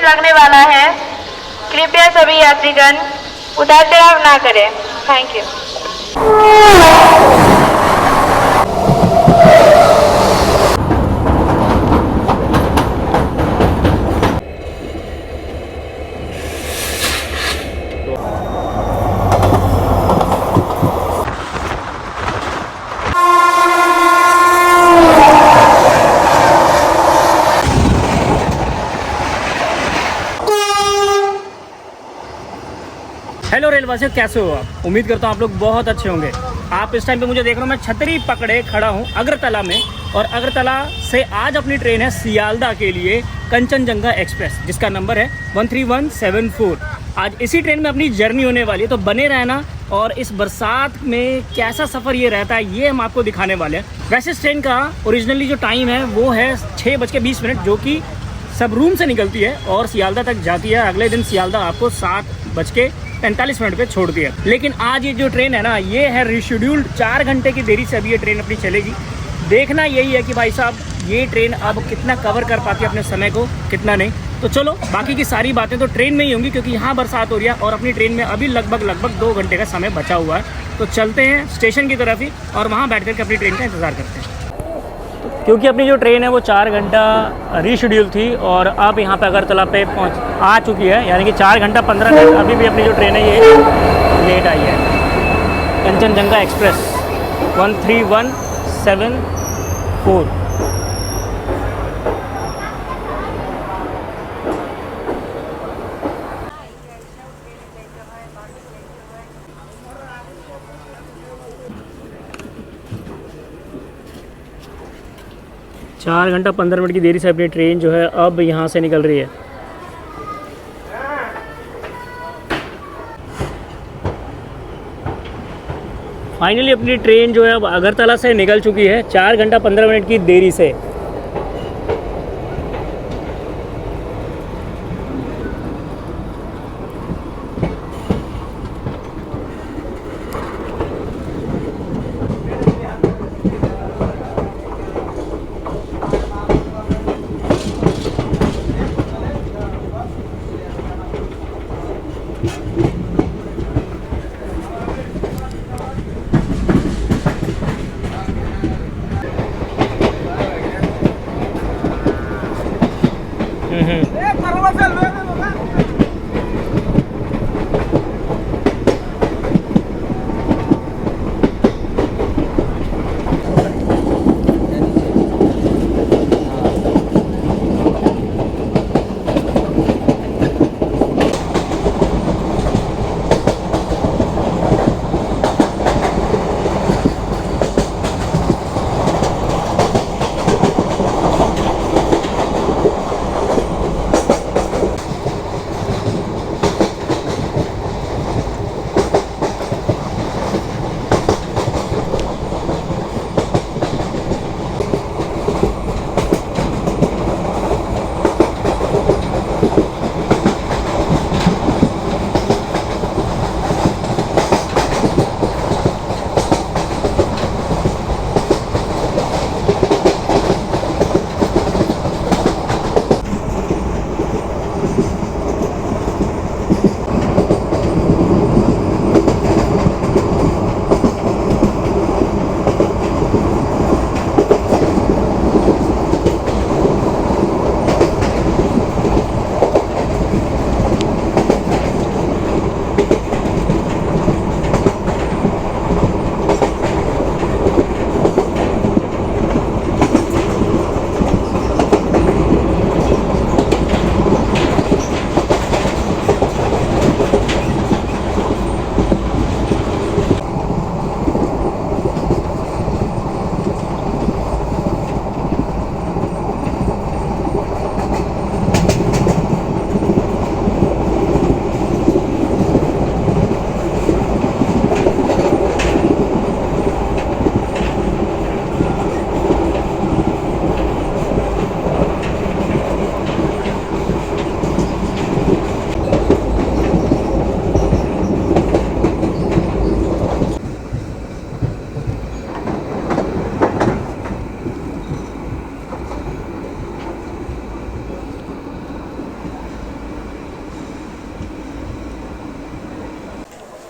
लगने वाला है। कृपया सभी यात्रीगण उतार चढ़ाव ना करें। Thank you. हेलो रेलवासियों, कैसे हो आप? उम्मीद करता हूँ आप लोग बहुत अच्छे होंगे। आप इस टाइम पे मुझे देख रहे हो, मैं छतरी पकड़े खड़ा हूँ अगरतला में। और अगरतला से आज अपनी ट्रेन है सियालदा के लिए, कंचनजंगा एक्सप्रेस, जिसका नंबर है 13174। आज इसी ट्रेन में अपनी जर्नी होने वाली है, तो बने रहना। और इस बरसात में कैसा सफ़र ये रहता है, ये हम आपको दिखाने वाले हैं। वैसे इस ट्रेन का ओरिजिनली जो टाइम है वो है 6:20, जो कि सब रूम से निकलती है और सियालदा तक जाती है। अगले दिन सियालदा आपको 7:45 पे छोड़ती है। लेकिन आज ये जो ट्रेन है ना, ये है रिशेड्यूल्ड। 4 घंटे की देरी से अभी ये ट्रेन अपनी चलेगी। देखना यही है कि भाई साहब ये ट्रेन अब कितना कवर कर पाती है अपने समय को, कितना नहीं। तो चलो बाकी की सारी बातें तो ट्रेन में ही होंगी, क्योंकि यहाँ बरसात हो रही है और अपनी ट्रेन में अभी लगभग 2 घंटे का समय बचा हुआ है। तो चलते हैं स्टेशन की तरफ ही और वहाँ बैठ करके अपनी ट्रेन का इंतज़ार करते हैं। क्योंकि अपनी जो ट्रेन है वो 4 घंटा रीशेड्यूल थी और अब यहाँ पे अगरतला पे आ चुकी है, यानी कि 4 घंटा 15 मिनट अभी भी अपनी जो ट्रेन है ये लेट आई है। कंचनजंगा एक्सप्रेस 13174। चार घंटा 15 मिनट की देरी से अपनी ट्रेन जो है अब यहाँ से निकल रही है। फाइनली अपनी ट्रेन जो है अब अगरतला से निकल चुकी है 4 घंटा 15 मिनट की देरी से।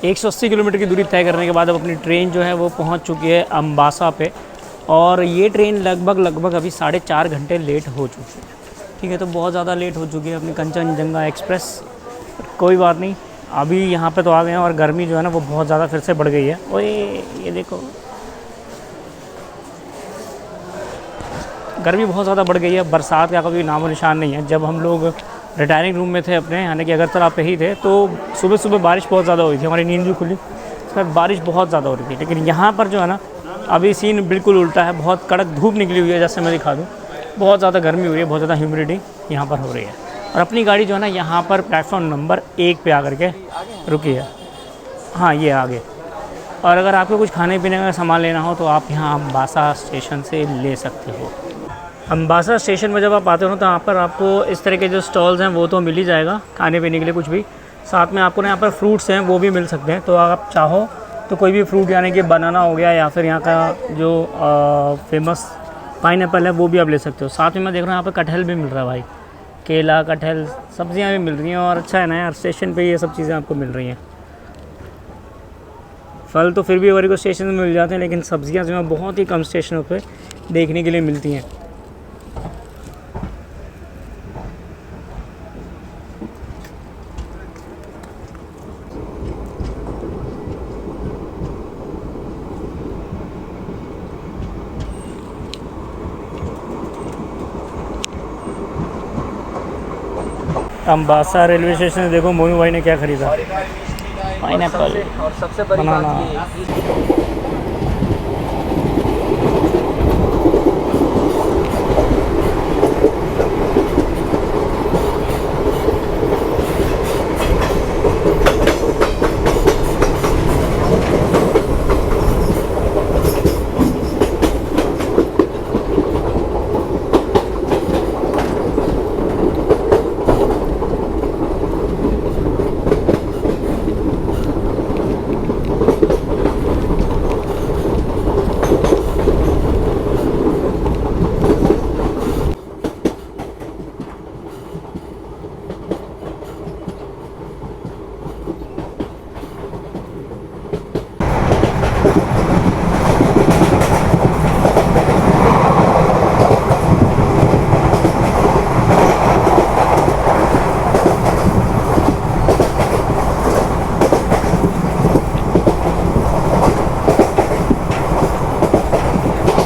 180 किलोमीटर की दूरी तय करने के बाद अब अपनी ट्रेन जो है वो पहुंच चुकी है अम्बासा पे, और ये ट्रेन लगभग अभी 4.5 घंटे लेट हो चुकी है। ठीक है, तो बहुत ज़्यादा लेट हो चुकी है अपनी कंचनजंगा एक्सप्रेस। कोई बात नहीं, अभी यहाँ पे तो आ गए हैं, और गर्मी जो है ना वो बहुत ज़्यादा फिर से बढ़ गई है। और ये देखो, गर्मी बहुत ज़्यादा बढ़ गई है, बरसात का कभी नामो निशान नहीं है। जब हम लोग रिटायरिंग रूम में थे अपने, यानी कि अगरतला पे ही थे, तो सुबह सुबह बारिश बहुत ज़्यादा हुई थी, हमारी नींद भी खुली, उसके बाद बारिश बहुत ज़्यादा हो रही थी। लेकिन यहाँ पर जो है ना अभी सीन बिल्कुल उल्टा है, बहुत कड़क धूप निकली हुई है, जैसे मैं दिखा दूँ, बहुत ज़्यादा गर्मी हो रही है, बहुत ज़्यादा ह्यूमिडिटी यहाँ पर हो रही है। और अपनी गाड़ी जो है ना यहाँ पर प्लेटफॉर्म नंबर 1 पे आकर के रुकी है। हाँ, ये आगे। और अगर आपको कुछ खाने पीने का सामान लेना हो तो आप यहाँ अम्बासा स्टेशन से ले सकते हो। अम्बासा स्टेशन में जब आप आते हो तो यहाँ पर आपको इस तरह के जो स्टॉल्स हैं वो तो मिल ही जाएगा खाने पीने के लिए कुछ भी। साथ में आपको ना यहाँ पर फ्रूट्स हैं वो भी मिल सकते हैं, तो आप चाहो तो कोई भी फ्रूट, यानी कि बनाना हो गया, या फिर यहाँ का जो फेमस पाइनएप्पल है वो भी आप ले सकते हो। साथ में मैं देख रहा हूँ यहाँ पर कटहल भी मिल रहा है भाई, केला, कटहल, सब्जियाँ भी मिल रही हैं। और अच्छा है ना यार, स्टेशन पे ये सब चीज़ें आपको मिल रही हैं। फल तो फिर भी हमारे को स्टेशन में मिल जाते हैं, लेकिन सब्जियाँ जो हैं बहुत ही कम स्टेशनों पे देखने के लिए मिलती हैं। अम्बासा रेलवे स्टेशन से देखो मोनू भाई ने क्या खरीदा, पाइनएप्पल और सबसे बड़ी बनाना। बात ये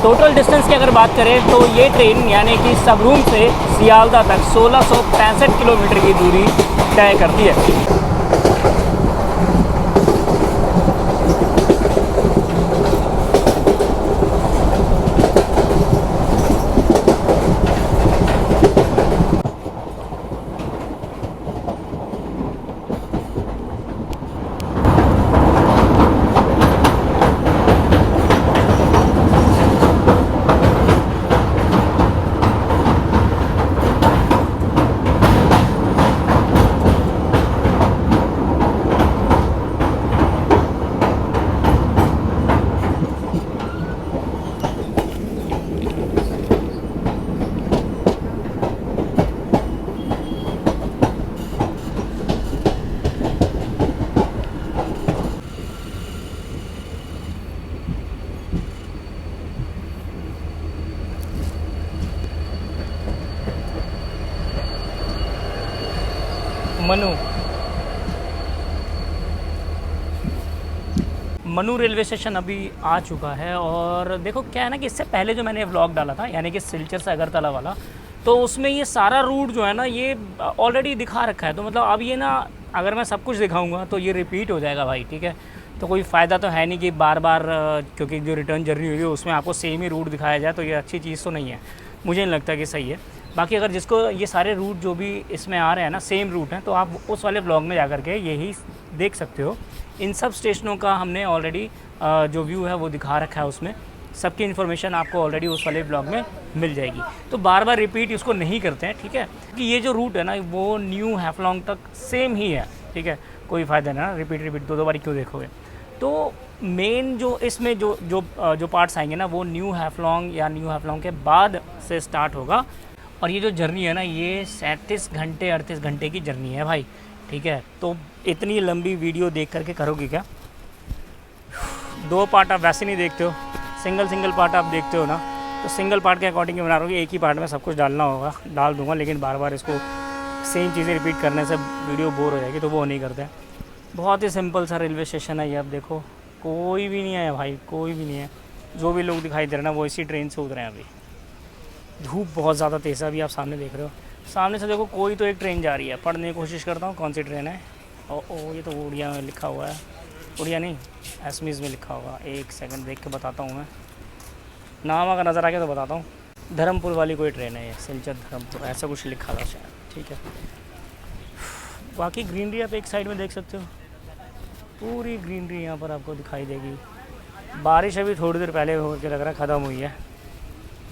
टोटल डिस्टेंस की अगर बात करें तो ये ट्रेन यानी कि सबरूम से सियालदा तक 1665 किलोमीटर की दूरी तय करती है। मनु रेलवे स्टेशन अभी आ चुका है। और देखो क्या है ना कि इससे पहले जो मैंने व्लॉग डाला था यानी कि सिलचर से अगरतला वाला, तो उसमें ये सारा रूट जो है ना ये ऑलरेडी दिखा रखा है। तो मतलब अब ये ना अगर मैं सब कुछ दिखाऊंगा तो ये रिपीट हो जाएगा भाई, ठीक है। तो कोई फ़ायदा तो है नहीं कि बार बार, क्योंकि जो रिटर्न जर्नी होगी उसमें आपको सेम ही रूट दिखाया जाए, तो ये अच्छी चीज़ तो नहीं है, मुझे नहीं लगता कि सही है। बाकी अगर जिसको ये सारे रूट जो भी इसमें आ रहे हैं ना सेम रूट हैं, तो आप उस वाले ब्लॉग में जा कर के यही देख सकते हो। इन सब स्टेशनों का हमने ऑलरेडी जो व्यू है वो दिखा रखा है, उसमें सबकी इन्फॉर्मेशन आपको ऑलरेडी उस वाले ब्लॉग में मिल जाएगी। तो बार बार रिपीट इसको नहीं करते हैं, ठीक है, कि ये जो रूट है ना वो न्यू हैफलॉन्ग तक सेम ही है, ठीक है। कोई फ़ायदा नहीं ना रिपीट दो बारी क्यों देखोगे। तो मेन जो इसमें जो पार्ट्स आएंगे ना वो न्यू हैफलॉन्ग या न्यू हैफलॉन्ग के बाद से स्टार्ट होगा। और ये जो जर्नी है ना ये 37 घंटे 38 घंटे की जर्नी है भाई, ठीक है। तो इतनी लंबी वीडियो देख करके करोगे क्या? 2 पार्ट आप वैसे नहीं देखते हो, सिंगल पार्ट आप देखते हो ना, तो सिंगल पार्ट के अकॉर्डिंग ही बना रहे हो। एक ही पार्ट में सब कुछ डालना होगा, डाल दूंगा, लेकिन बार बार इसको सेम चीज़ें रिपीट करने से वीडियो बोर हो जाएगी, तो वो नहीं करते। बहुत ही सिंपल सा रेलवे स्टेशन है ये। अब देखो कोई भी नहीं है भाई, कोई भी नहीं है। जो भी लोग दिखाई दे रहे हैं ना वो इसी ट्रेन से उतरे हैं अभी। धूप बहुत ज़्यादा तेज़ है, अभी आप सामने देख रहे हो। सामने से देखो कोई तो एक ट्रेन जा रही है। पढ़ने की कोशिश करता हूँ कौन सी ट्रेन है। ओ ये तो उड़िया में लिखा हुआ है, उड़िया नहीं एसमीज़ में लिखा होगा। एक सेकंड देख के बताता हूँ मैं, नाम अगर नज़र आ गया तो बताता हूँ। धर्मपुर वाली कोई ट्रेन है ये, सिलचर धर्मपुर ऐसा कुछ लिखा था शायद। ठीक है, बाकी ग्रीनरी आप एक साइड में देख सकते हो, पूरी ग्रीनरी यहाँ पर आपको दिखाई देगी। बारिश अभी थोड़ी देर पहले हो के लग रहा है ख़त्म हुई है।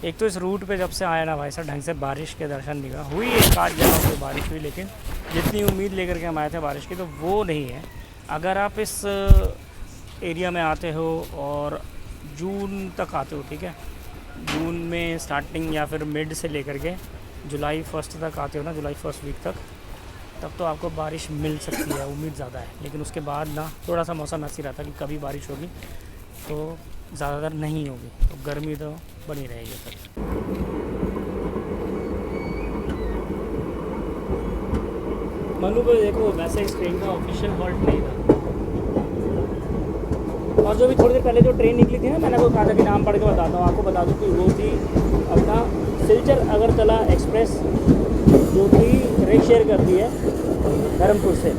एक तो इस रूट पे जब से आया ना भाई साहब, ढंग से बारिश के दर्शन नहीं हुआ। हुई एक आध जगह पे बारिश हुई, लेकिन जितनी उम्मीद लेकर के हम आए थे बारिश की, तो वो नहीं है। अगर आप इस एरिया में आते हो और जून तक आते हो, ठीक है, जून में स्टार्टिंग या फिर मिड से लेकर के जुलाई 1 तक आते हो ना, जुलाई 1 वीक तक, तब तो आपको बारिश मिल सकती है, उम्मीद ज़्यादा है। लेकिन उसके बाद ना थोड़ा सा मौसम ऐसी रहता कि कभी बारिश होगी तो ज़्यादातर नहीं होगी, तो गर्मी तो बनी रहेगी फिर। मनु को देखो, वैसे इस ट्रेन का ऑफिशियल हॉल्ट नहीं था। और जो भी थोड़ी देर पहले जो ट्रेन निकली थी ना, मैंने वो कहा था कि नाम पढ़ के बताता हूँ आपको, बता दूँ कि वो थी अपना सिलचर अगरतला एक्सप्रेस, जो कि रेक शेयर करती है धर्मपुर से।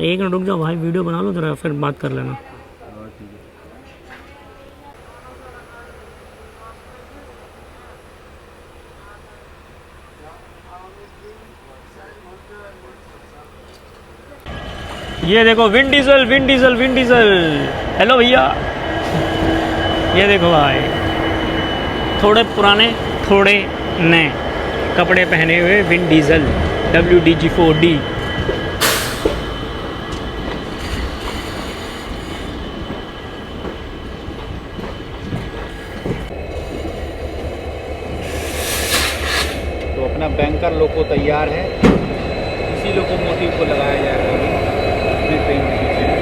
एक मिनट रुक जाओ भाई, वीडियो बना लो जरा, फिर बात कर लेना। ये देखो wind diesel, wind diesel, wind diesel. Hello भैया, ये देखो भाई, थोड़े पुराने थोड़े नए कपड़े पहने हुए विंड डीजल WDG4D। तो अपना बैंकर लोको तैयार है, इसी लोकोमोटिव को लगाया जाएगा अभी अपनी ट्रेन के पीछे।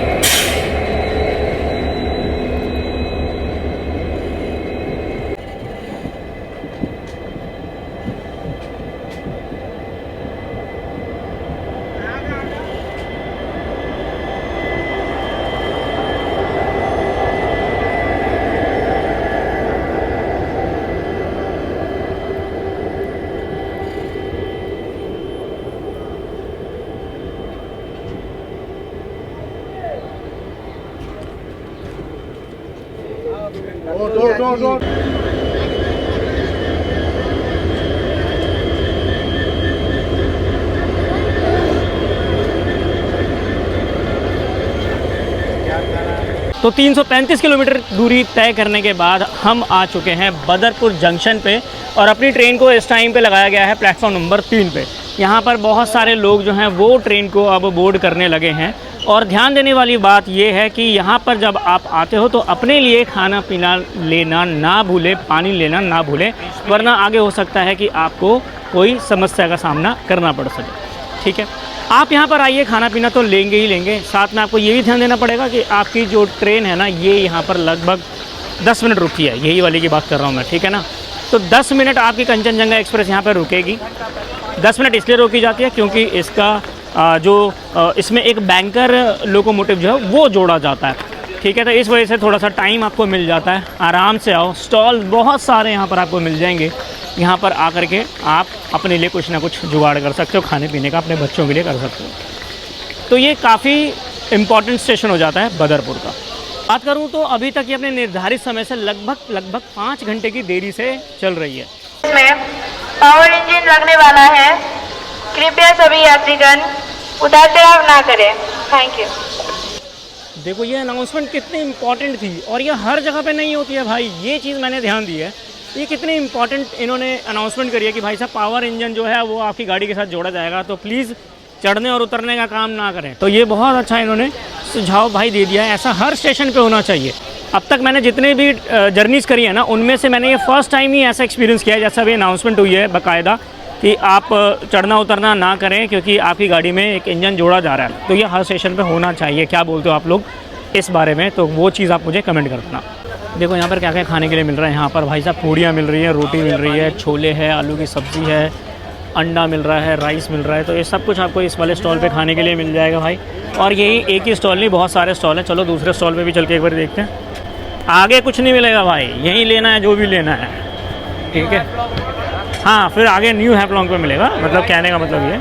तो 335 किलोमीटर दूरी तय करने के बाद हम आ चुके हैं बदरपुर जंक्शन पे, और अपनी ट्रेन को इस टाइम पे लगाया गया है प्लेटफॉर्म नंबर 3 पे। यहाँ पर बहुत सारे लोग जो हैं वो ट्रेन को अब बोर्ड करने लगे हैं। और ध्यान देने वाली बात यह है कि यहाँ पर जब आप आते हो तो अपने लिए खाना पीना लेना ना भूलें, पानी लेना ना भूलें, वरना आगे हो सकता है कि आपको कोई समस्या का सामना करना पड़ सके। ठीक है, आप यहाँ पर आइए, खाना पीना तो लेंगे ही लेंगे, साथ में आपको ये भी ध्यान देना पड़ेगा कि आपकी जो ट्रेन है ना, ये यहाँ पर लगभग 10 मिनट रुकी है, यही वाली की बात कर रहा हूँ मैं, ठीक है ना। तो 10 मिनट आपकी कंचनजंगा एक्सप्रेस यहाँ पर रुकेगी। 10 मिनट इसलिए रोकी जाती है क्योंकि इसका इसमें एक बैंकर लोकोमोटिव जो है वो जोड़ा जाता है। ठीक है, तो इस वजह से थोड़ा सा टाइम आपको मिल जाता है। आराम से आओ, स्टॉल बहुत सारे यहाँ पर आपको मिल जाएंगे, यहाँ पर आकर के आप अपने लिए कुछ ना कुछ जुगाड़ कर सकते हो, खाने पीने का अपने बच्चों के लिए कर सकते हो। तो ये काफ़ी इम्पॉर्टेंट स्टेशन हो जाता है बदरपुर का। बात करूँ तो अभी तक ये अपने निर्धारित समय से लगभग 5 घंटे की देरी से चल रही है। इसमें पावर इंजन लगने वाला है, कृपया सभी यात्रीगण उतार चढ़ाव ना करें। Thank you. देखो ये अनाउंसमेंट कितनी इम्पॉर्टेंट थी और ये हर जगह पे नहीं होती है भाई, ये चीज़ मैंने ध्यान दी है। ये कितनी इम्पॉर्टेंट इन्होंने अनाउंसमेंट करी है कि भाई साहब पावर इंजन जो है वो आपकी गाड़ी के साथ जोड़ा जाएगा, तो प्लीज़ चढ़ने और उतरने का काम ना करें। तो ये बहुत अच्छा इन्होंने सुझाव भाई दे दिया है, ऐसा हर स्टेशन पे होना चाहिए। अब तक मैंने जितने भी जर्नीज़ करी है ना, उनमें से मैंने ये फर्स्ट टाइम ही ऐसा एक्सपीरियंस किया है जैसा अभी अनाउंसमेंट हुई है बाकायदा कि आप चढ़ना उतरना ना करें क्योंकि आपकी गाड़ी में एक इंजन जोड़ा जा रहा है। तो ये हर स्टेशन पे होना चाहिए। क्या बोलते हो आप लोग इस बारे में? तो वो चीज़ आप मुझे कमेंट कर देना। देखो यहाँ पर क्या क्या खाने के लिए मिल रहा है। यहाँ पर भाई साहब पूड़ियाँ मिल रही हैं, रोटी मिल रही है, छोले है, आलू की सब्ज़ी है, अंडा मिल रहा है, राइस मिल रहा है। तो ये सब कुछ आपको इस वाले स्टॉल पे खाने के लिए मिल जाएगा भाई। और यही एक ही स्टॉल नहीं, बहुत सारे स्टॉल हैं। चलो दूसरे स्टॉल पे भी चल के एक बार देखते हैं। आगे कुछ नहीं मिलेगा भाई, यहीं लेना है जो भी लेना है, ठीक है। हाँ, फिर आगे न्यू हैफलॉन्ग पे मिलेगा, मतलब कहने का मतलब ये।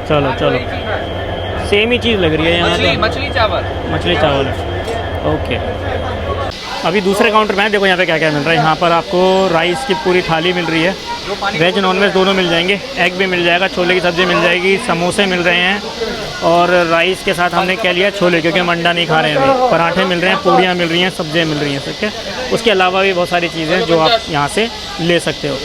चलो चलो, सेम ही चीज़ लग रही है यहाँ तो। मछली चावल है, ओके। अभी दूसरे काउंटर में है, देखो यहाँ पे क्या क्या मिल रहा है। यहाँ पर आपको राइस की पूरी थाली मिल रही है, वेज नॉन वेज दोनों मिल जाएंगे। एग भी मिल जाएगा, छोले की सब्ज़ी मिल जाएगी, समोसे मिल रहे हैं और राइस के साथ हमने क्या लिया, छोले, क्योंकि हम अंडा नहीं खा रहे हैं अभी। पराठे मिल रहे हैं, पूड़ियाँ मिल रही हैं, सब्जियाँ मिल रही हैं, ठीक है। उसके अलावा भी बहुत सारी चीज़ें जो आप यहाँ से ले सकते हो।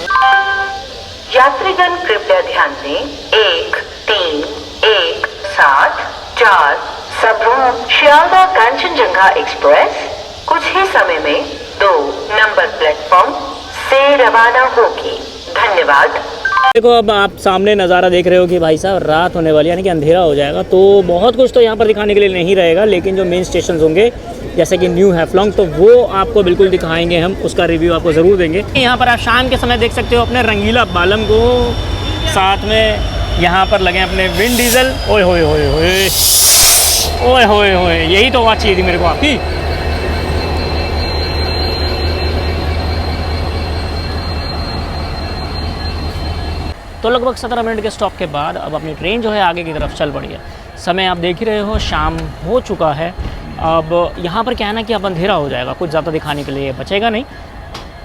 यात्रीगण कृपया ध्यान दें, 1, 3, 1, 7, 4 सबरूट शियालदह कंचनजंगा एक्सप्रेस कुछ ही समय में 2 नंबर प्लेटफॉर्म से रवाना होगी। धन्यवाद। देखो अब आप सामने नज़ारा देख रहे हो कि भाई साहब रात होने वाली, यानी कि अंधेरा हो जाएगा। तो बहुत कुछ तो यहाँ पर दिखाने के लिए नहीं रहेगा, लेकिन जो मेन स्टेशन होंगे जैसे कि न्यू हैफलॉन्ग, तो वो आपको बिल्कुल दिखाएंगे हम, उसका रिव्यू आपको ज़रूर देंगे। यहाँ पर आप शाम के समय देख सकते हो अपने रंगीला बालम को, साथ में यहाँ पर लगे अपने विंड डीजल। ओए होए होए होए ओए होए होए, यही तो आवाज़ चाहिए थी मेरे को आपकी। तो लगभग 17 मिनट के स्टॉप के बाद अब अपनी ट्रेन जो है आगे की तरफ चल पड़ी है। समय आप देख ही रहे हो, शाम हो चुका है। अब यहाँ पर क्या है ना कि अब अंधेरा हो जाएगा, कुछ ज़्यादा दिखाने के लिए बचेगा नहीं।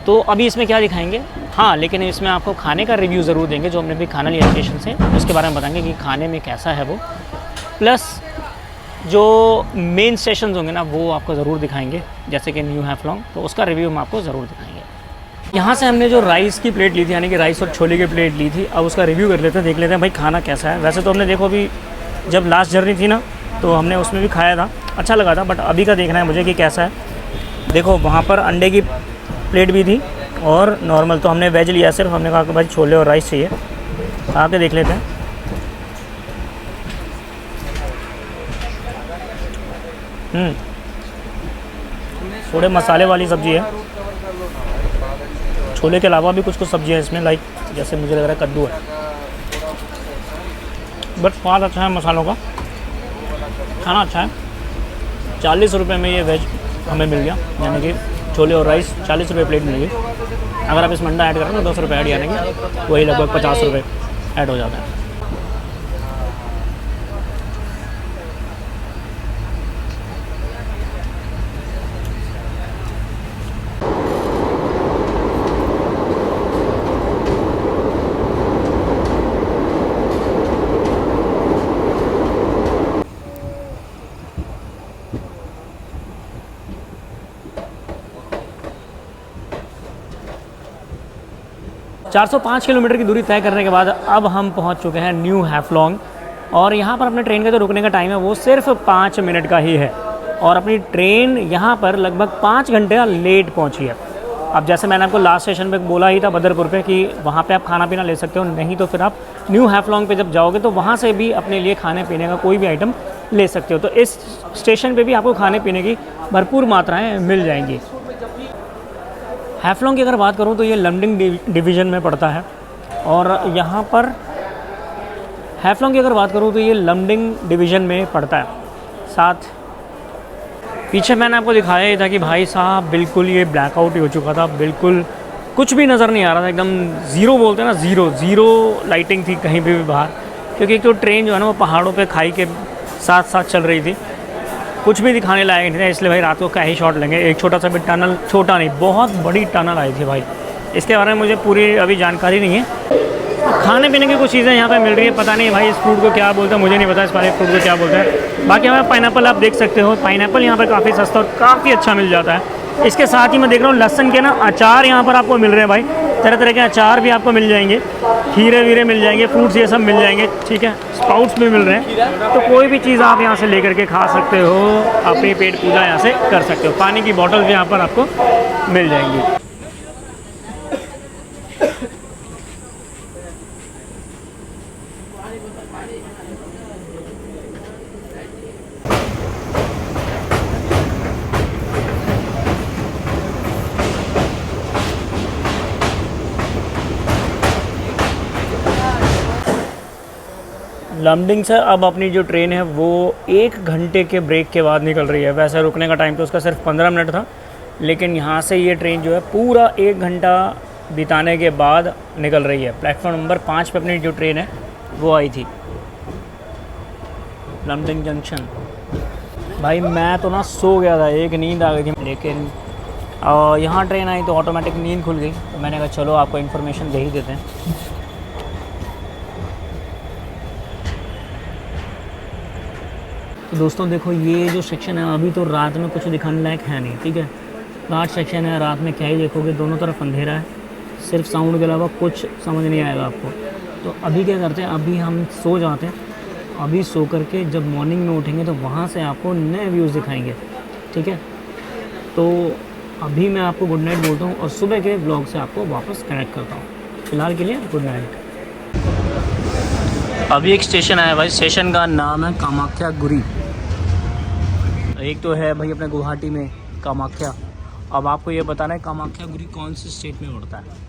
तो अभी इसमें क्या दिखाएंगे, हाँ, लेकिन इसमें आपको खाने का रिव्यू ज़रूर देंगे। जो हमने भी खाना लिया स्टेशन से, उसके बारे में बताएंगे कि खाने में कैसा है वो। प्लस जो मेन स्टेशन होंगे ना, वो आपको ज़रूर दिखाएंगे, जैसे कि न्यू हैफलॉन्ग, तो उसका रिव्यू हम आपको ज़रूर दिखाएंगे। यहाँ से हमने जो राइस की प्लेट ली थी, यानी कि राइस और छोले की प्लेट ली थी, अब उसका रिव्यू कर लेते हैं, देख लेते हैं भाई खाना कैसा है। वैसे तो हमने देखो अभी जब लास्ट जर्नी थी ना, तो हमने उसमें भी खाया था, अच्छा लगा था, बट अभी का देखना है मुझे कि कैसा है। देखो वहाँ पर अंडे की प्लेट भी थी और नॉर्मल, तो हमने वेज लिया सिर्फ। हमने कहा कि भाई छोले और राइस चाहिए, आके देख लेते हैं। थोड़े मसाले वाली सब्ज़ी है, छोले के अलावा भी कुछ कुछ सब्ज़ी है इसमें, लाइक जैसे मुझे लग रहा है कद्दू है, बट स्वाद अच्छा है मसालों का, खाना अच्छा है। 40 रुपये में ये वेज हमें मिल गया, यानी कि छोले और राइस 40 रुपये प्लेट मिल गई। अगर आप इसमें अंडा ऐड करें तो 10 रुपये ऐड, यानी कि वही लगभग 50 रुपये ऐड हो जाता है। 405 किलोमीटर की दूरी तय करने के बाद अब हम पहुंच चुके हैं न्यू हैफलॉन्ग, और यहाँ पर अपने ट्रेन का जो रुकने का टाइम है वो सिर्फ 5 मिनट का ही है, और अपनी ट्रेन यहाँ पर लगभग 5 घंटे लेट पहुँची है। अब जैसे मैंने आपको लास्ट स्टेशन पे बोला ही था बदरपुर पे कि वहाँ पे आप खाना पीना ले सकते हो, नहीं तो फिर आप न्यू हैफलॉन्ग पे जब जाओगे तो वहाँ से भी अपने लिए खाने पीने का कोई भी आइटम ले सकते हो। तो इस स्टेशन पे भी आपको खाने पीने की भरपूर मात्राएँ मिल जाएंगी। हैफलॉन्ग की अगर बात करूं तो ये लमडिंग डिवीज़न में पड़ता है, और यहाँ पर हैफलॉन्ग की अगर बात करूं तो ये लमडिंग डिवीज़न में पड़ता है। साथ पीछे मैंने आपको दिखाया ही था कि भाई साहब बिल्कुल ये ब्लैकआउट ही हो चुका था, बिल्कुल कुछ भी नज़र नहीं आ रहा था, एकदम ज़ीरो बोलते हैं ना, ज़ीरो लाइटिंग थी कहीं पे भी बाहर, क्योंकि एक तो ट्रेन जो है ना वो पहाड़ों पे खाई के साथ साथ चल रही थी, कुछ भी दिखाने लायक नहीं था। इसलिए भाई रात को क्या ही शॉट लेंगे। एक छोटा सा भी टनल, छोटा नहीं बहुत बड़ी टनल आई थी भाई, इसके बारे में मुझे पूरी अभी जानकारी नहीं है। खाने पीने की कुछ चीज़ें यहाँ पे मिल रही है, पता नहीं भाई इस फ्रूट को क्या बोलते हैं, मुझे नहीं पता इस वाले फ्रूट को क्या बोलते हैं। बाकी हमें पाइनएप्पल आप देख सकते हो, पाइनएप्पल यहाँ पर काफ़ी सस्ता और काफ़ी अच्छा मिल जाता है। इसके साथ ही मैं देख रहा हूँ लहसुन के ना अचार यहाँ पर आपको मिल रहे हैं भाई, तरह तरह के अचार भी आपको मिल जाएंगे, खीरे वीरे मिल जाएंगे, फ्रूट्स ये सब मिल जाएंगे, ठीक है, स्प्राउट्स भी मिल रहे हैं। तो कोई भी चीज़ आप यहाँ से लेकर के खा सकते हो, अपनी पेट पूजा यहाँ से कर सकते हो। पानी की बॉटल भी यहाँ पर आपको मिल जाएंगी। लमडिंग से अब अपनी जो ट्रेन है वो 1 घंटे के ब्रेक के बाद निकल रही है। वैसे रुकने का टाइम तो उसका सिर्फ 15 मिनट था, लेकिन यहाँ से ये ट्रेन जो है पूरा 1 घंटा बिताने के बाद निकल रही है। प्लेटफॉर्म नंबर 5 पे अपनी जो ट्रेन है वो आई थी, लमडिंग जंक्शन। भाई मैं तो ना सो गया था, एक नींद आ गई थी, लेकिन यहाँ ट्रेन आई तो ऑटोमेटिक नींद खुल गई। तो मैंने कहा चलो आपको इन्फॉर्मेशन दे ही देते हैं। तो दोस्तों देखो ये जो सेक्शन है अभी तो रात में कुछ दिखाने लायक है नहीं, ठीक है, रात सेक्शन है, रात में क्या ही देखोगे, दोनों तरफ अंधेरा है, सिर्फ साउंड के अलावा कुछ समझ नहीं आएगा आपको। तो अभी क्या करते हैं, अभी हम सो जाते हैं, अभी सो करके जब मॉर्निंग में उठेंगे तो वहाँ से आपको नए व्यूज़ दिखाएंगे, ठीक है। तो अभी मैं आपको गुड नाइट बोलता हूँ और सुबह के ब्लॉग से आपको वापस कनेक्ट करता हूँ। फिलहाल के लिए गुड नाइट। अभी एक स्टेशन आया भाई, स्टेशन का नाम है कामाख्या-गुरी। एक तो है भाई अपने गुवाहाटी में कामाख्या, अब आपको ये बताना है कामाख्या-गुरी कौन से स्टेट में उड़ता है।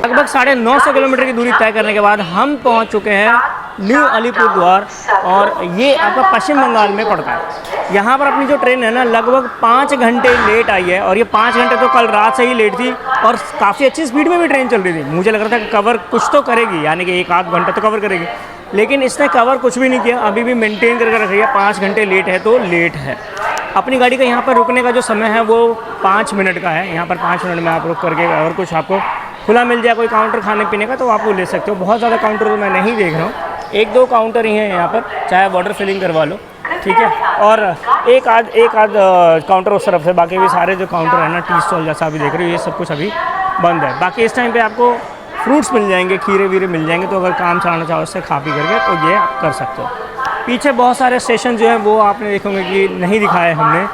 लगभग 950 किलोमीटर की दूरी तय करने के बाद हम पहुंच चुके हैं न्यू अलीपुरद्वार, और ये आपका पश्चिम बंगाल में पड़ता है। यहाँ पर अपनी जो ट्रेन है ना लगभग 5 घंटे लेट आई है, और ये 5 घंटे तो कल रात से ही लेट थी, और काफ़ी अच्छी स्पीड में भी ट्रेन चल रही थी। मुझे लग रहा था कि कवर कुछ तो करेगी, यानी कि 1 आध घंटा तो कवर करेगी, लेकिन इसने कवर कुछ भी नहीं किया, अभी भी मेंटेन करके रख रही है। 5 घंटे लेट है तो लेट है। अपनी गाड़ी का यहाँ पर रुकने का जो समय है वो 5 मिनट का है। यहाँ पर 5 मिनट में आप रुक करके अगर कुछ आपको खुला मिल जाए कोई काउंटर खाने पीने का तो आप वो ले सकते हो। बहुत ज़्यादा काउंटर तो मैं नहीं देख रहा हूँ, 1-2 काउंटर ही हैं यहाँ पर, चाहे वाटर फिलिंग करवा लो, ठीक है, और एक आध काउंटर उस तरफ से, बाकी भी सारे जो काउंटर है ना टी स्टॉल जैसा अभी देख रहे हो ये सब कुछ अभी बंद है। बाकी इस टाइम पे आपको फ्रूट्स मिल जाएंगे, खीरे वीरे मिल जाएंगे, तो अगर काम चलाना चाहो उससे खा पी करके तो ये आप कर सकते हो। पीछे बहुत सारे स्टेशन जो हैं वो आपने देखोगे कि नहीं दिखाए हमने,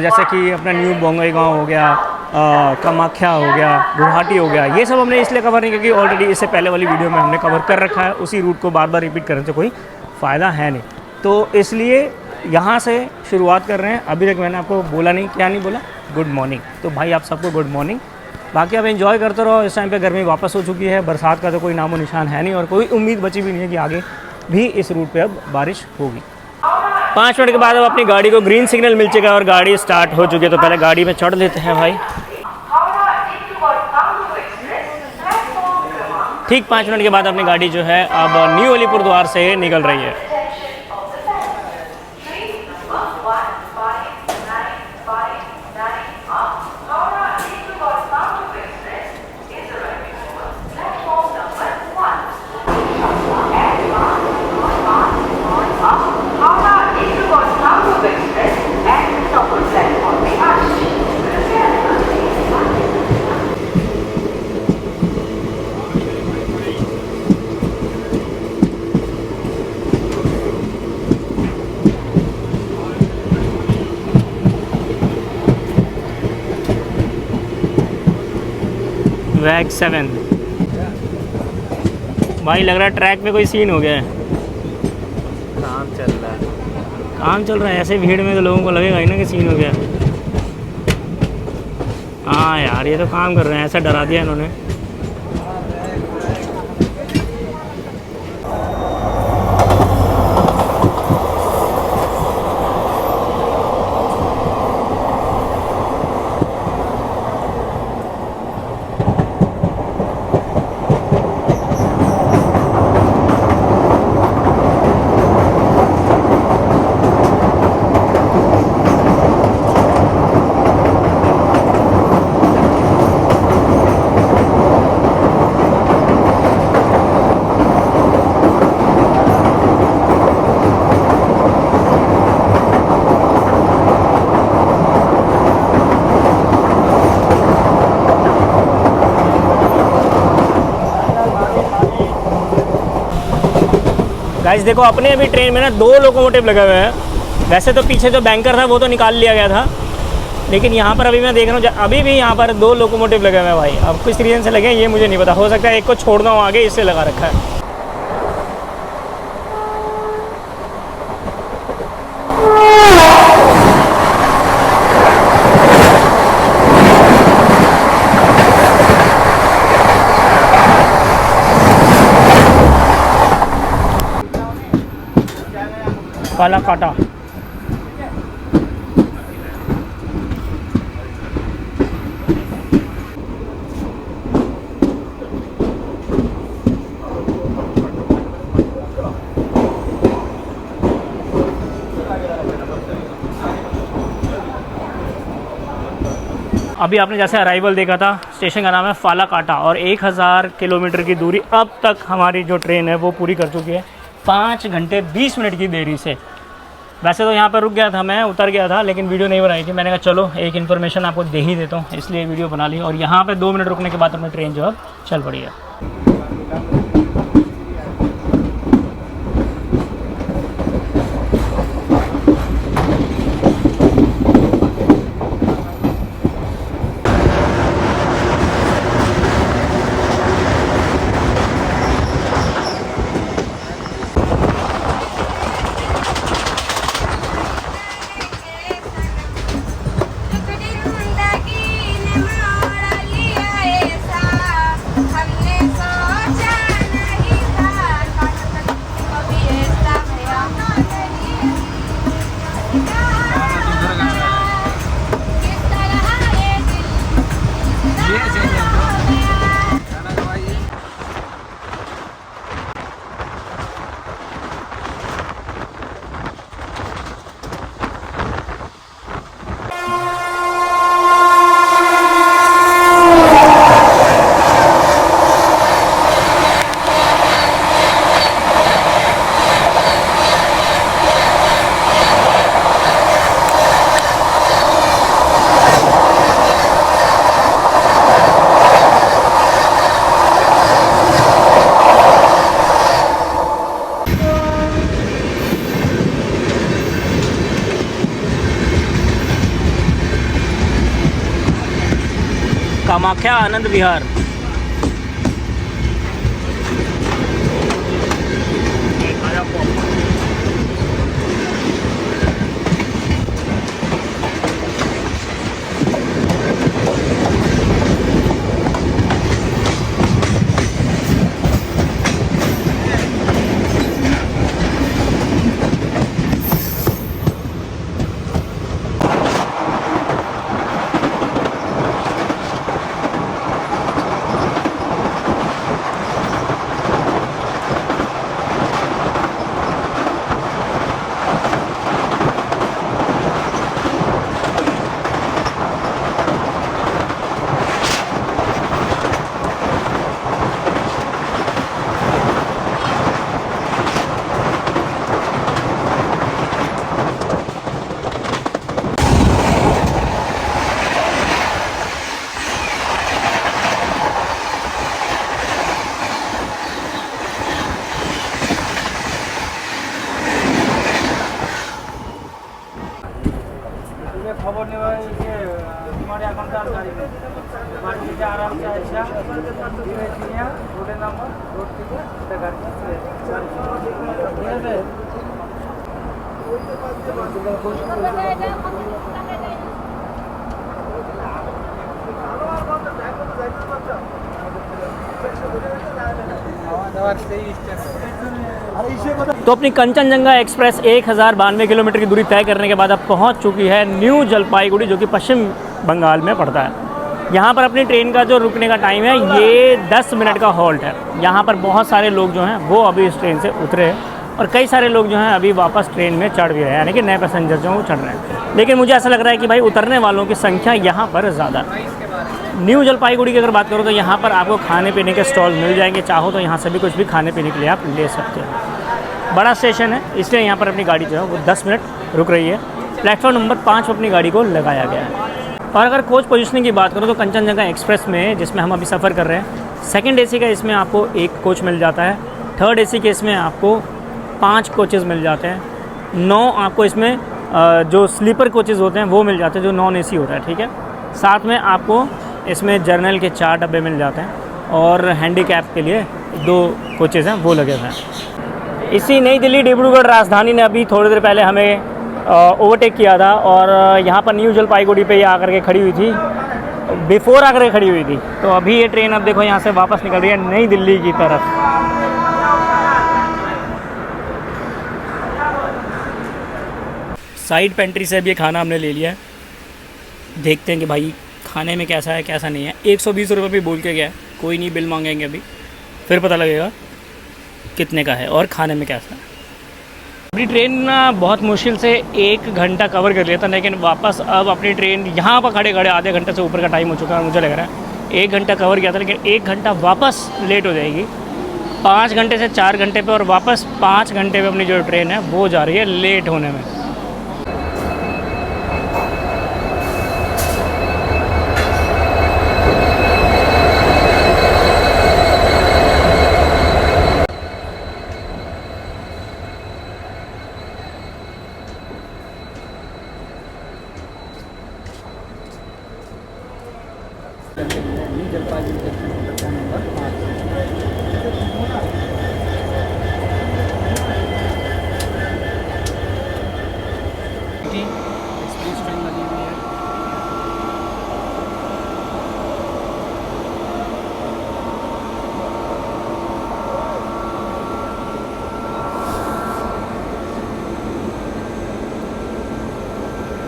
जैसे कि अपना न्यू बोंगईगांव हो गया, कामाख्या हो गया, गुवाहाटी हो गया, ये सब हमने इसलिए कवर नहीं क्योंकि ऑलरेडी इससे पहले वाली वीडियो में हमने कवर कर रखा है। उसी रूट को बार बार रिपीट करने से कोई फ़ायदा है नहीं, तो इसलिए यहाँ से शुरुआत कर रहे हैं। अभी तक मैंने आपको बोला नहीं, क्या नहीं बोला, गुड मॉर्निंग। तो भाई आप सबको गुड मॉर्निंग। बाकी आप एंजॉय करते रहो। इस टाइम पे गर्मी वापस हो चुकी है, बरसात का तो कोई नामो निशान है नहीं, और कोई उम्मीद बची भी नहीं है कि आगे भी इस रूट पे अब बारिश होगी। 5 मिनट के बाद अब अपनी गाड़ी को ग्रीन सिग्नल मिल चुका है और गाड़ी स्टार्ट हो चुकी है, तो पहले गाड़ी में चढ़ लेते हैं भाई। ठीक 5 मिनट के बाद अपनी गाड़ी जो है अब न्यू अलीपुरद्वार से निकल रही है। वैग 7। भाई लग रहा है ट्रैक पे कोई सीन हो गया है। काम चल रहा है। काम चल रहा है, ऐसे भीड़ में तो लोगों को लगेगा ही ना कि सीन हो गया। हाँ यार ये तो काम कर रहे हैं, ऐसा डरा दिया इन्होंने। गाइस देखो अपने अभी ट्रेन में ना 2 लोकोमोटिव लगे हुए हैं। वैसे तो पीछे जो बैंकर था वो तो निकाल लिया गया था, लेकिन यहाँ पर अभी मैं देख रहा हूँ अभी भी यहाँ पर 2 लोकोमोटिव लगे हुए हैं भाई। अब किस रीज़न से लगे हैं ये मुझे नहीं पता, हो सकता है एक को छोड़ दूँ आगे, इससे लगा रखा है। काला काटा। अभी आपने जैसे अराइवल देखा था, स्टेशन का नाम है फाला काटा और 1000 किलोमीटर की दूरी अब तक हमारी जो ट्रेन है वो पूरी कर चुकी है 5 घंटे 20 मिनट की देरी से। वैसे तो यहाँ पर रुक गया था, मैं उतर गया था, लेकिन वीडियो नहीं बनाई थी। मैंने कहा चलो एक इन्फॉर्मेशन आपको दे ही देता हूँ, इसलिए वीडियो बना ली। और यहाँ पे 2 मिनट रुकने के बाद अपनी ट्रेन जो है चल पड़ी है। कामाख्या आनंद विहार। तो अपनी कंचनजंगा एक्सप्रेस 1092 किलोमीटर की दूरी तय करने के बाद अब पहुंच चुकी है न्यू जलपाईगुड़ी, जो कि पश्चिम बंगाल में पड़ता है। यहाँ पर अपनी ट्रेन का जो रुकने का टाइम है ये 10 मिनट का हॉल्ट है। यहाँ पर बहुत सारे लोग जो हैं वो अभी इस ट्रेन से उतरे हैं और कई सारे लोग जो हैं अभी वापस ट्रेन में चढ़ भी रहे हैं, यानी कि नए पैसेंजर जो वो चढ़ रहे हैं। लेकिन मुझे ऐसा लग रहा है कि भाई उतरने वालों की संख्या यहाँ पर ज़्यादा है। न्यू जलपाईगुड़ी की अगर बात करो तो यहाँ पर आपको खाने पीने के स्टॉल मिल जाएंगे, चाहो तो यहाँ से भी कुछ भी खाने पीने के लिए आप ले सकते हो। बड़ा स्टेशन है इसलिए यहाँ पर अपनी गाड़ी जो है वो 10 मिनट रुक रही है। प्लेटफॉर्म नंबर 5 पर अपनी गाड़ी को लगाया गया है। और अगर कोच पोजीशनिंग की बात करो तो कंचनजंगा एक्सप्रेस में, जिसमें हम अभी सफ़र कर रहे हैं, सेकंड एसी का इसमें आपको 1 कोच मिल जाता है। थर्ड एसी के इसमें आपको 5 कोचेज़ मिल जाते हैं। 9 आपको इसमें जो स्लीपर कोचेज़ होते हैं वो मिल जाते हैं, जो नॉन एसी होता है, ठीक है। साथ में आपको इसमें जर्नल के 4 डब्बे मिल जाते हैं और हैंडीकैप के लिए 2 कोचेज़ हैं वो लगे हुए हैं। इसी नई दिल्ली डिब्रूगढ़ राजधानी ने अभी थोड़ी देर पहले हमें ओवरटेक किया था और यहाँ पर न्यू जलपाईगुड़ी पे ये आकर के खड़ी हुई थी, बिफोर आकर के खड़ी हुई थी। तो अभी ये ट्रेन अब देखो यहाँ से वापस निकल रही है नई दिल्ली की तरफ। साइड पेंट्री से अब ये खाना हमने ले लिया है। देखते हैं कि भाई खाने में कैसा है कैसा नहीं है। 120 रुपये भी बोल के गया है, कोई नहीं, बिल मांगेंगे अभी, फिर पता लगेगा कितने का है और खाने में कैसा है। अपनी ट्रेन ना बहुत मुश्किल से 1 घंटा कवर कर लिया था, लेकिन वापस अब अपनी ट्रेन यहाँ पर खड़े खड़े आधे घंटे से ऊपर का टाइम हो चुका है। मुझे लग रहा है 1 घंटा कवर किया था, लेकिन 1 घंटा वापस लेट हो जाएगी। 5 घंटे से 4 घंटे पे और वापस 5 घंटे पे अपनी जो ट्रेन है वो जा रही है लेट होने में।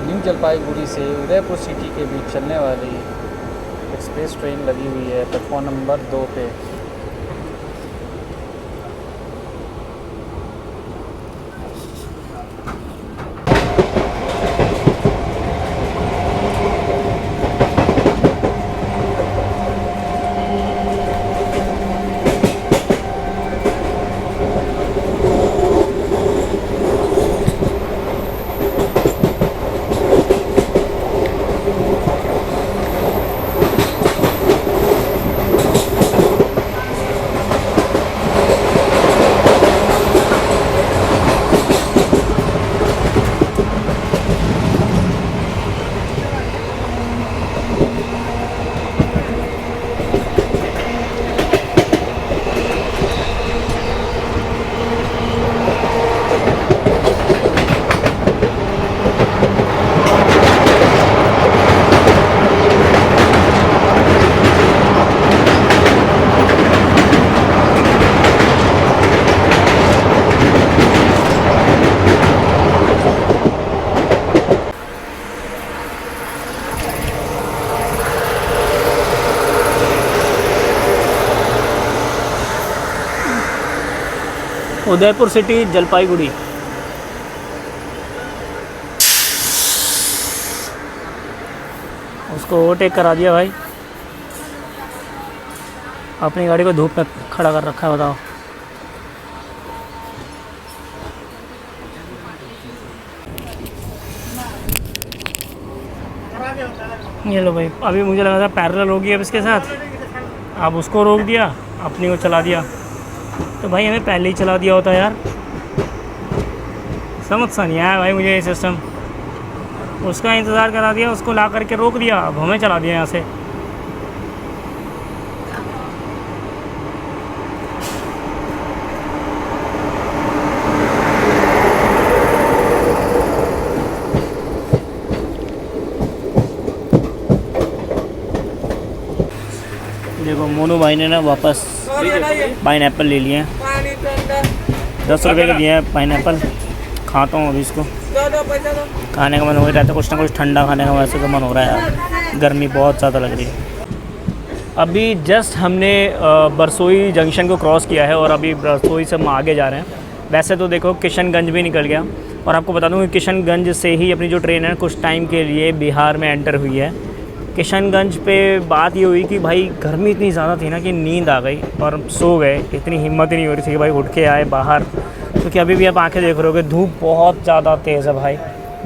न्यू जलपाईगुड़ी से उदयपुर सिटी के बीच चलने वाली एक्सप्रेस ट्रेन लगी हुई है प्लेटफॉर्म नंबर 2 पे। उदयपुर सिटी जलपाईगुड़ी। उसको ओवरटेक करा दिया भाई, अपनी गाड़ी को धूप में खड़ा कर रखा है, बताओ। ये लो भाई, अभी मुझे लगा था पैरेलल होगी अब इसके साथ, अब उसको रोक दिया, अपनी को चला दिया। तो भाई हमें पहले ही चला दिया होता यार, समझ सा नहीं आया भाई मुझे ये सिस्टम। उसका इंतज़ार करा दिया, उसको ला करके रोक दिया, अब हमें चला दिया यहाँ से। देखो मोनू भाई ने ना वापस पाइनएप्पल ले लिए हैं, 10 रुपये के दिए हैं पाइनएप्पल। खाता हूँ अभी इसको, खाने का मन हो रहा था, कुछ ना कुछ ठंडा खाने का वैसे तो मन हो रहा है यार, गर्मी बहुत ज़्यादा लग रही है। अभी जस्ट हमने बरसोई जंक्शन को क्रॉस किया है और अभी बरसोई से हम आगे जा रहे हैं। वैसे तो देखो किशनगंज भी निकल गया, और आपको बता दूं कि किशनगंज से ही अपनी जो ट्रेन है कुछ टाइम के लिए बिहार में एंटर हुई है। किशनगंज पे बात ये हुई कि भाई गर्मी इतनी ज़्यादा थी ना कि नींद आ गई और सो गए, इतनी हिम्मत ही नहीं हो रही थी कि भाई उठ के आए बाहर, क्योंकि अभी भी आप आंखें देख रहे हो कि धूप बहुत ज़्यादा तेज़ है भाई,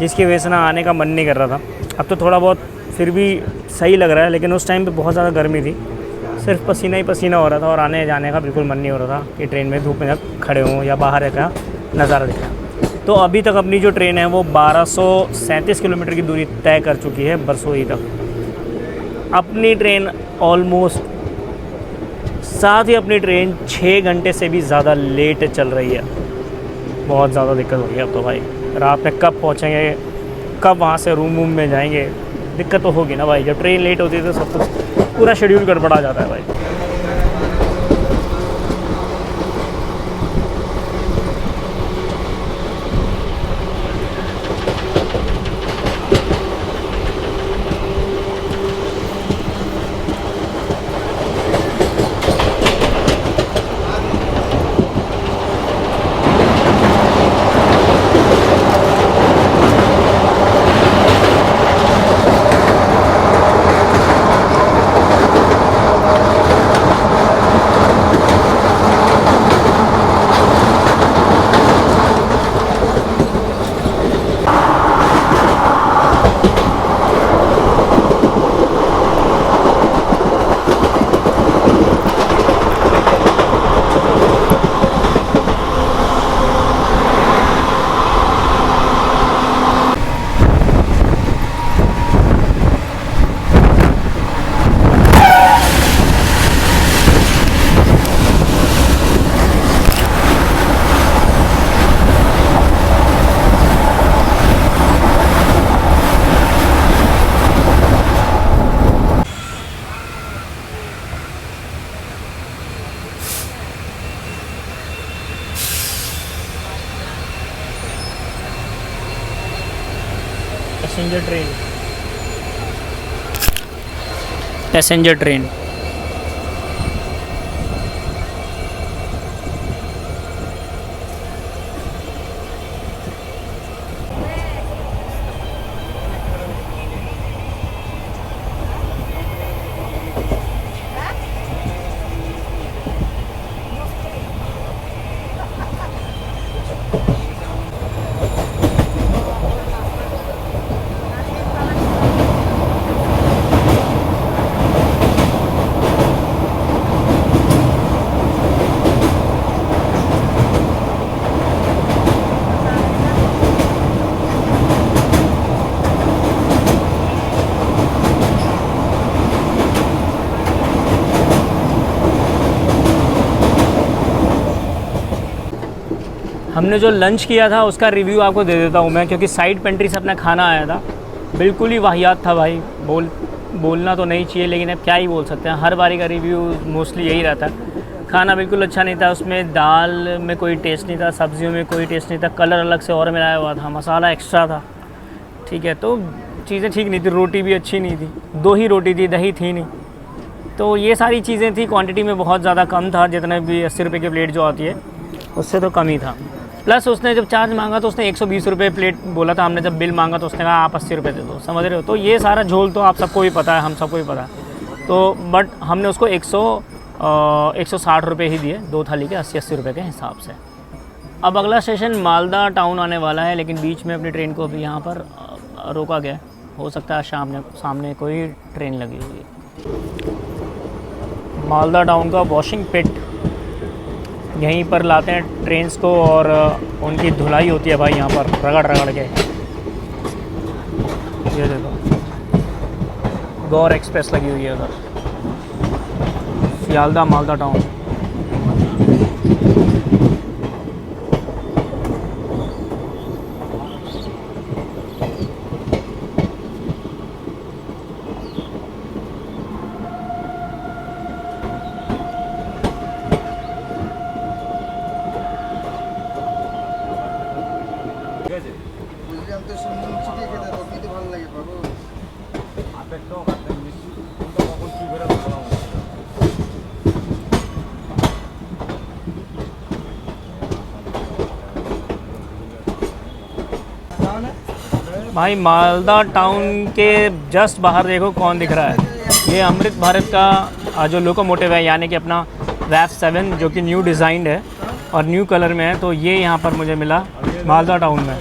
जिसकी वजह से ना आने का मन नहीं कर रहा था। अब तो थोड़ा बहुत फिर भी सही लग रहा है, लेकिन उस टाइम पे बहुत ज़्यादा गर्मी थी, सिर्फ पसीना ही पसीना हो रहा था और आने जाने का बिल्कुल मन नहीं हो रहा था कि ट्रेन में धूप में जब खड़े हों या बाहर का नज़ारा दिखा। तो अभी तक अपनी जो ट्रेन है वो 1237 किलोमीटर की दूरी तय कर चुकी है बरसोई तक। अपनी ट्रेन ऑलमोस्ट, साथ ही अपनी ट्रेन 6 घंटे से भी ज़्यादा लेट चल रही है। बहुत ज़्यादा दिक्कत हो रही है अब तो भाई, रात में कब पहुँचेंगे, कब वहाँ से रूम में जाएंगे, दिक्कत तो होगी ना भाई। जब ट्रेन लेट होती है तो सब कुछ पूरा शेड्यूल गड़बड़ा जाता है भाई। पैसेंजर ट्रेन हमने जो लंच किया था उसका रिव्यू आपको दे देता हूँ मैं, क्योंकि साइड पेंट्री से अपना खाना आया था, बिल्कुल ही वाहियात था भाई। बोलना तो नहीं चाहिए, लेकिन अब क्या ही बोल सकते हैं, हर बारी का रिव्यू मोस्टली यही रहता है। खाना बिल्कुल अच्छा नहीं था, उसमें दाल में कोई टेस्ट नहीं था, सब्जियों में कोई टेस्ट नहीं था, कलर अलग से और मिलाया हुआ था, मसाला एक्स्ट्रा था, ठीक है। तो चीज़ें ठीक नहीं थी, रोटी भी अच्छी नहीं थी, 2 ही रोटी थी, दही थी नहीं। तो ये सारी चीज़ें थी, क्वांटिटी में बहुत ज़्यादा कम था, जितने भी 80 रुपये की प्लेट जो आती है उससे तो कम ही था। प्लस उसने जब चार्ज मांगा तो उसने 120 रुपये प्लेट बोला था, हमने जब बिल मांगा तो उसने कहा आप 80 रुपये दे दो, समझ रहे हो। तो ये सारा झोल तो आप सबको भी पता है, हम सबको भी पता है। तो बट हमने उसको 160 रुपये ही दिए, 2 थाली के 80-80 रुपये के हिसाब से। अब अगला स्टेशन मालदा टाउन आने वाला है, लेकिन बीच में अपनी ट्रेन को अभी यहाँ पर रोका गया, हो सकता है सामने कोई ट्रेन लगी हुई है। मालदा टाउन का वॉशिंग पिट, यहीं पर लाते हैं ट्रेन्स को और उनकी धुलाई होती है भाई यहाँ पर रगड़ रगड़ के। ये देखो गौर एक्सप्रेस लगी हुई है उधर, सियालदा मालदा टाउन। বুঝলাম তো সুন্দর চিঠি খেতে রকি তো ভালো লাগে বাবু भाई मालदा टाउन के जस्ट बाहर देखो कौन दिख रहा है। ये अमृत भारत का जो लोकोमोटिव है, यानी कि अपना RAV7 जो कि न्यू डिज़ाइंड है और न्यू कलर में है। तो ये यहाँ पर मुझे मिला मालदा टाउन में।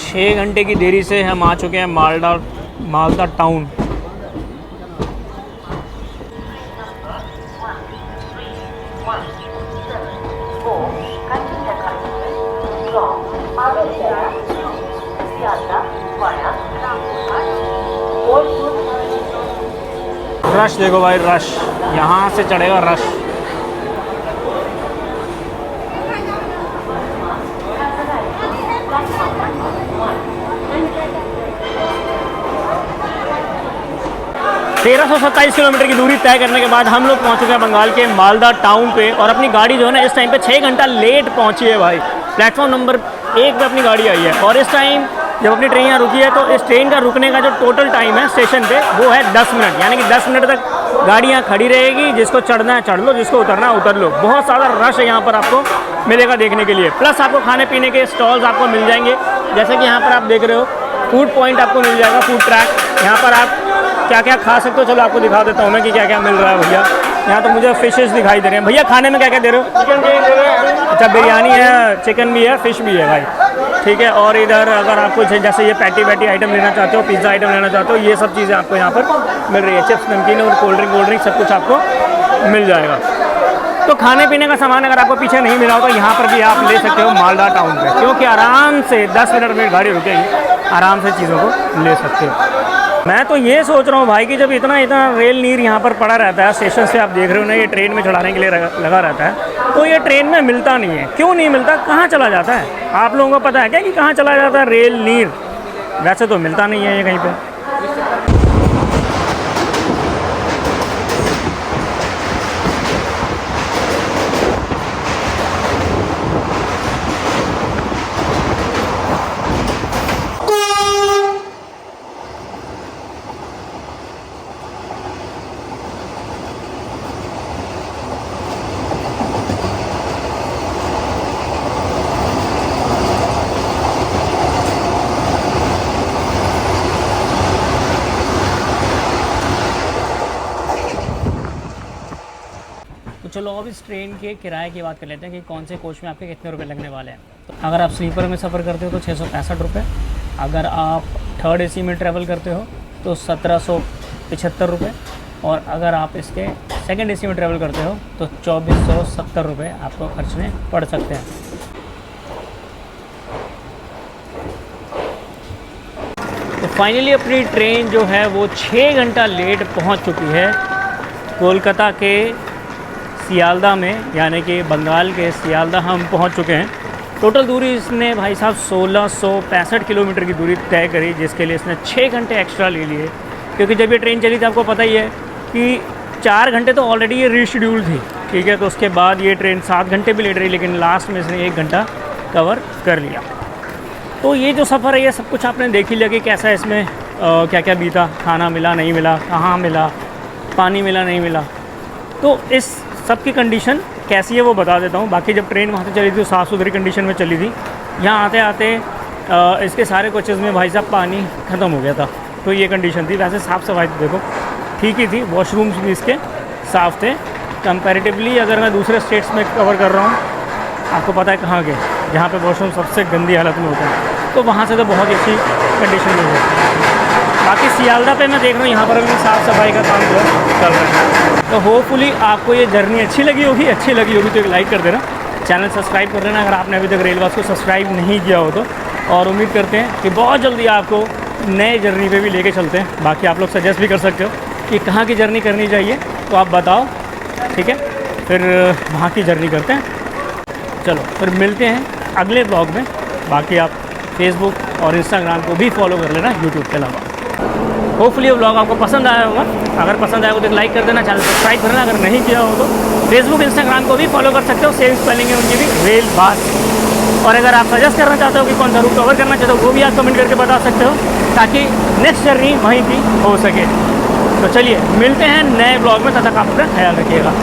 6 घंटे की देरी से हम आ चुके हैं मालदा टाउन। रश देखो भाई, रश यहाँ से चढ़ेगा रश। तेरह 27 किलोमीटर की दूरी तय करने के बाद हम लोग पहुँच चुके हैं बंगाल के मालदा टाउन पे। और अपनी गाड़ी जो है ना इस टाइम पे 6 घंटा लेट पहुँची है भाई। प्लेटफॉर्म नंबर 1 पे अपनी गाड़ी आई है और इस टाइम जब अपनी ट्रेन यहाँ रुकी है तो इस ट्रेन का रुकने का जो टोटल टाइम है स्टेशन पे वो है 10 मिनट, यानी कि 10 मिनट तक गाड़ी यहाँ खड़ी रहेगी। जिसको चढ़ना है चढ़ लो, जिसको उतरना है उतर लो। बहुत ज़्यादा रश है यहाँ पर आपको मिलेगा देखने के लिए। प्लस आपको खाने पीने के स्टॉल्स आपको मिल जाएंगे, जैसे कि यहाँ पर आप देख रहे हो फूड पॉइंट आपको मिल जाएगा, फूड ट्रैक। यहाँ पर आप क्या क्या खा सकते हो, चलो आपको दिखा देता हूँ मैं कि क्या क्या मिल रहा है भैया। यहाँ तो मुझे फिशेस दिखाई दे रहे हैं। भैया खाने में क्या क्या दे रहे हो? चिकन दे रहे हैं। अच्छा, बिरयानी है, चिकन भी है, फिश भी है भाई, ठीक है। और इधर अगर आप कुछ जैसे ये पैटी आइटम लेना चाहते हो, पिज़्ज़ा आइटम लेना चाहते हो, ये सब चीज़ें आपको यहाँ पर मिल रही है। चिप्स, नमकीन और कोल्ड ड्रिंक सब कुछ आपको मिल जाएगा। तो खाने पीने का सामान अगर आपको पीछे नहीं मिला हो तो यहाँ पर भी आप ले सकते हो मालदा टाउन पे, क्योंकि आराम से 10 मिनट में गाड़ी रुकेगी, आराम से चीज़ों को ले सकते हो। मैं तो ये सोच रहा हूँ भाई कि जब इतना रेल नीर यहाँ पर पड़ा रहता है, स्टेशन से आप देख रहे हो ना, ये ट्रेन में चढ़ाने के लिए लगा रहता है, तो ये ट्रेन में मिलता नहीं है। क्यों नहीं मिलता? कहाँ चला जाता है? आप लोगों को पता है क्या कि कहाँ चला जाता है रेल नीर? वैसे तो मिलता नहीं है ये कहीं पर। तो चलो अब इस ट्रेन के किराए की बात कर लेते हैं कि कौन से कोच में आपके कितने रुपए लगने वाले हैं। तो अगर आप स्लीपर में सफ़र करते हो तो 665 रुपये, अगर आप थर्ड AC में ट्रैवल करते हो तो 1775 रुपये, और अगर आप इसके सेकंड AC में ट्रैवल करते हो तो 2470 रुपये आपको खर्चने पड़ सकते हैं। तो फाइनली अपनी ट्रेन जो है वो 6 घंटा लेट पहुंच चुकी है कोलकाता के सियालदा में, यानी कि बंगाल के सियालदा हम पहुंच चुके हैं। टोटल दूरी इसने भाई साहब 1665 किलोमीटर की दूरी तय करी, जिसके लिए इसने 6 घंटे एक्स्ट्रा ले लिए। क्योंकि जब ये ट्रेन चली थी आपको पता ही है कि 4 घंटे तो ऑलरेडी ये रीशेड्यूल थी, ठीक है। तो उसके बाद ये ट्रेन 7 घंटे भी लेट रही, लेकिन लास्ट में इसने 1 घंटा कवर कर लिया। तो ये जो सफ़र है ये सब कुछ आपने देख ही लिया कि कैसा इसमें क्या क्या बीता। खाना मिला नहीं मिला, कहाँ मिला, पानी मिला नहीं मिला। तो इस सब की कंडीशन कैसी है वो बता देता हूँ। बाकी जब ट्रेन वहाँ से चली थी तो साफ़ सुथरी कंडीशन में चली थी। यहाँ आते आते इसके सारे कोचेज़ में भाई साहब पानी ख़त्म हो गया था, तो ये कंडीशन थी। वैसे साफ़ सफाई तो देखो ठीक ही थी, वॉशरूम्स भी इसके साफ़ थे कंपैरेटिवली। अगर मैं दूसरे स्टेट्स में कवर कर रहा हूँ, आपको पता है कहाँ के, जहाँ पे वॉशरूम सबसे गंदी हालत में होता है, तो वहाँ से तो बहुत ही अच्छी कंडीशन में है। बाकी सियालदा पे मैं देख रहा हूँ यहाँ पर भी साफ़ सफाई का काम जो है चल रहा है। तो होपफुली आपको ये जर्नी अच्छी लगी होगी तो एक लाइक कर देना, चैनल सब्सक्राइब कर देना अगर आपने अभी तक रेलवास को सब्सक्राइब नहीं किया हो तो। और उम्मीद करते हैं कि बहुत जल्दी आपको नए जर्नी पे भी लेके चलते हैं। बाकी आप लोग सजेस्ट भी कर सकते हो कि कहाँ की जर्नी करनी चाहिए, तो आप बताओ, ठीक है, फिर वहाँ की जर्नी करते हैं। चलो फिर मिलते हैं अगले ब्लॉग में। बाकी आप फेसबुक और इंस्टाग्राम को भी फॉलो कर लेना यूट्यूब के अलावा। होपफुली ये ब्लॉग आपको पसंद आया होगा। अगर पसंद आया हो तो लाइक कर देना, चैनल सब्सक्राइब करना अगर नहीं किया हो तो। फेसबुक इंस्टाग्राम को भी फॉलो कर सकते हो, सेम स्पेलिंग है उनकी भी, रेल बात। और अगर आप सजेस्ट करना चाहते हो कि कौन सा रूट कवर करना चाहते हो, वो भी आप कमेंट करके बता सकते हो, ताकि नेक्स्ट जर्नी वहीं की हो सके। तो चलिए मिलते हैं नए ब्लॉग में, तब तक आप अपना ख्याल रखिएगा।